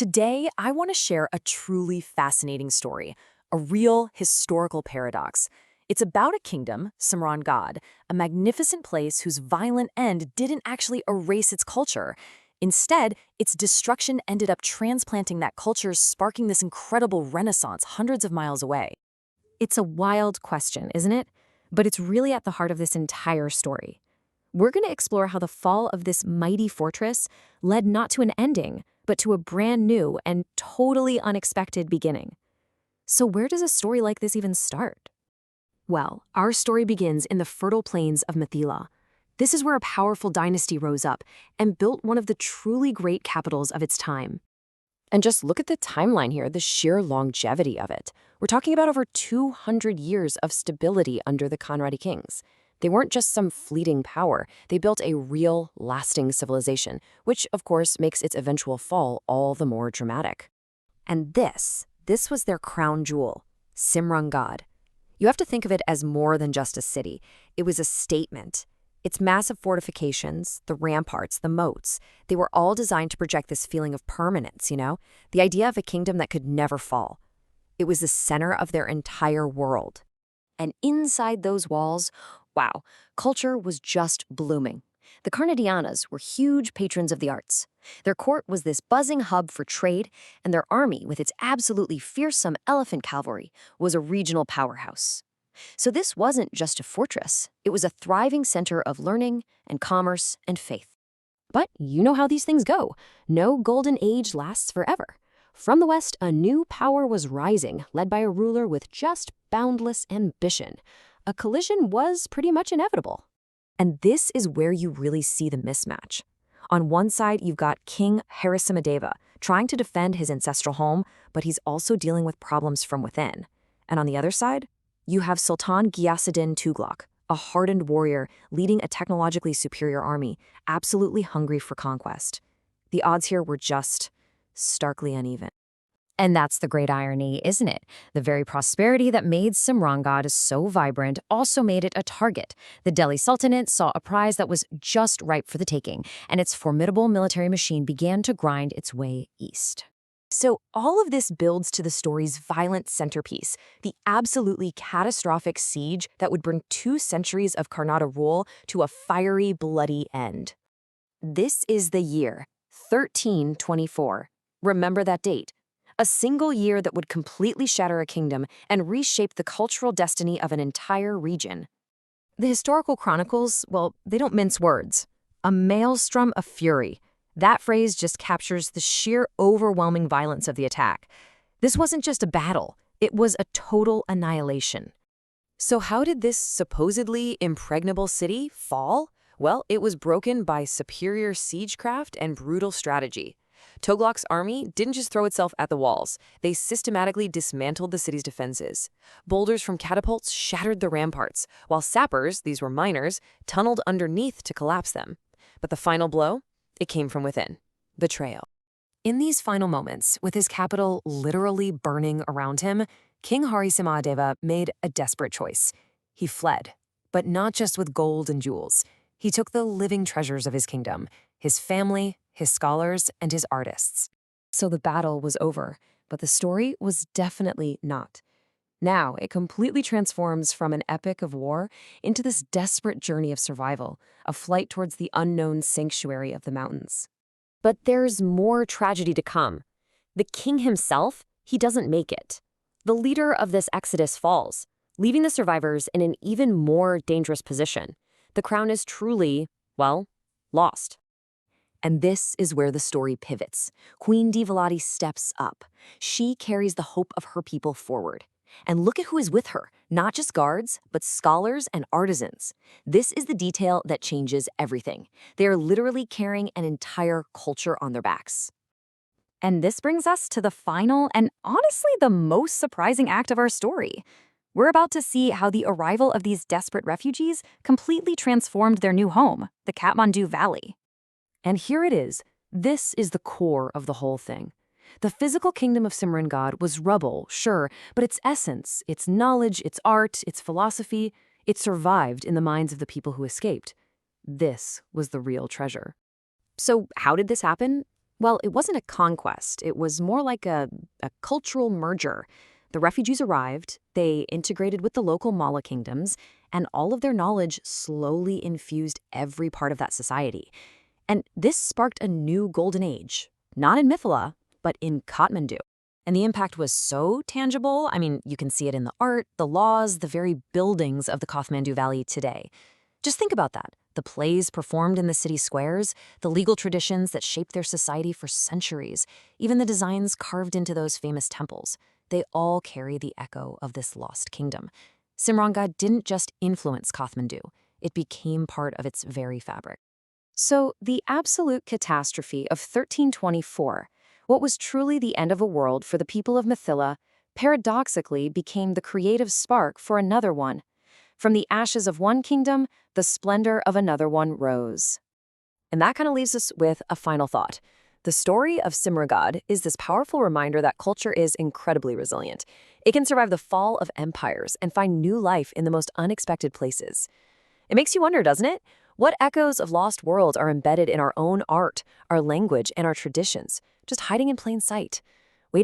Today, I want to share a truly fascinating story, a real historical paradox. It's about a kingdom, Simraungadh, a magnificent place whose violent end didn't actually erase its culture. Instead, its destruction ended up transplanting that culture, sparking this incredible renaissance hundreds of miles away. It's a wild question, isn't it? But it's really at the heart of this entire story. We're going to explore how the fall of this mighty fortress led not to an ending, but to a brand new and totally unexpected beginning. So where does a story like this even start? Well, our story begins in the fertile plains of Mithila. This is where a powerful dynasty rose up and built one of the truly great capitals of its time. And just look at the timeline here, the sheer longevity of it. We're talking about over 200 years of stability under the Khanradi kings. They weren't just some fleeting power. They built a real, lasting civilization, which, of course, makes its eventual fall all the more dramatic. And this was their crown jewel, Simraungadh. You have to think of it as more than just a city. It was a statement. Its massive fortifications, the ramparts, the moats, they were all designed to project this feeling of permanence, the idea of a kingdom that could never fall. It was the center of their entire world. And inside those walls, wow, culture was just blooming. The Karnadianas were huge patrons of the arts. Their court was this buzzing hub for trade, and their army, with its absolutely fearsome elephant cavalry, was a regional powerhouse. So this wasn't just a fortress. It was a thriving center of learning and commerce and faith. But you know how these things go. No golden age lasts forever. From the west, a new power was rising, led by a ruler with just boundless ambition. A collision was pretty much inevitable. And this is where you really see the mismatch. On one side, you've got King Harisimadeva trying to defend his ancestral home, but he's also dealing with problems from within. And on the other side, you have Sultan Ghiyasuddin Tughlaq, a hardened warrior leading a technologically superior army, absolutely hungry for conquest. The odds here were just starkly uneven. And that's the great irony, isn't it? The very prosperity that made Simraungadh so vibrant also made it a target. The Delhi Sultanate saw a prize that was just ripe for the taking, and its formidable military machine began to grind its way east. So all of this builds to the story's violent centerpiece, the absolutely catastrophic siege that would bring 2 centuries of Karnataka rule to a fiery, bloody end. This is the year 1324. Remember that date. A single year that would completely shatter a kingdom and reshape the cultural destiny of an entire region. The historical chronicles, well, they don't mince words. A maelstrom of fury. That phrase just captures the sheer overwhelming violence of the attack. This wasn't just a battle, it was a total annihilation. So how did this supposedly impregnable city fall? Well, it was broken by superior siegecraft and brutal strategy. Tughlaq's army didn't just throw itself at the walls. They systematically dismantled the city's defenses. Boulders from catapults shattered the ramparts, while sappers, these were miners, tunneled underneath to collapse them. But the final blow? It came from within. Betrayal. In these final moments, with his capital literally burning around him, King Harisimadeva made a desperate choice. He fled, but not just with gold and jewels. He took the living treasures of his kingdom, his family, his scholars, and his artists. So the battle was over, but the story was definitely not. Now, it completely transforms from an epic of war into this desperate journey of survival, a flight towards the unknown sanctuary of the mountains. But there's more tragedy to come. The king himself, he doesn't make it. The leader of this exodus falls, leaving the survivors in an even more dangerous position. The crown is truly, well, lost. And this is where the story pivots. Queen Divalati steps up. She carries the hope of her people forward. And look at who is with her, not just guards, but scholars and artisans. This is the detail that changes everything. They are literally carrying an entire culture on their backs. And this brings us to the final and honestly the most surprising act of our story. We're about to see how the arrival of these desperate refugees completely transformed their new home, the Kathmandu Valley. And here it is. This is the core of the whole thing. The physical kingdom of Simraungadh was rubble, sure, but its essence, its knowledge, its art, its philosophy, it survived in the minds of the people who escaped. This was the real treasure. So how did this happen? Well, it wasn't a conquest. It was more like a cultural merger. The refugees arrived, they integrated with the local Mala kingdoms, and all of their knowledge slowly infused every part of that society. And this sparked a new golden age, not in Mithila, but in Kathmandu. And the impact was so tangible. I mean, you can see it in the art, the laws, the very buildings of the Kathmandu Valley today. Just think about that. The plays performed in the city squares, the legal traditions that shaped their society for centuries, even the designs carved into those famous temples. They all carry the echo of this lost kingdom. Simraungadh didn't just influence Kathmandu, it became part of its very fabric. So, the absolute catastrophe of 1324, what was truly the end of a world for the people of Mithila, paradoxically became the creative spark for another one. From the ashes of one kingdom, the splendor of another one rose. And that kind of leaves us with a final thought. The story of Simraungadh is this powerful reminder that culture is incredibly resilient. It can survive the fall of empires and find new life in the most unexpected places. It makes you wonder, doesn't it? What echoes of lost worlds are embedded in our own art, our language, and our traditions, just hiding in plain sight?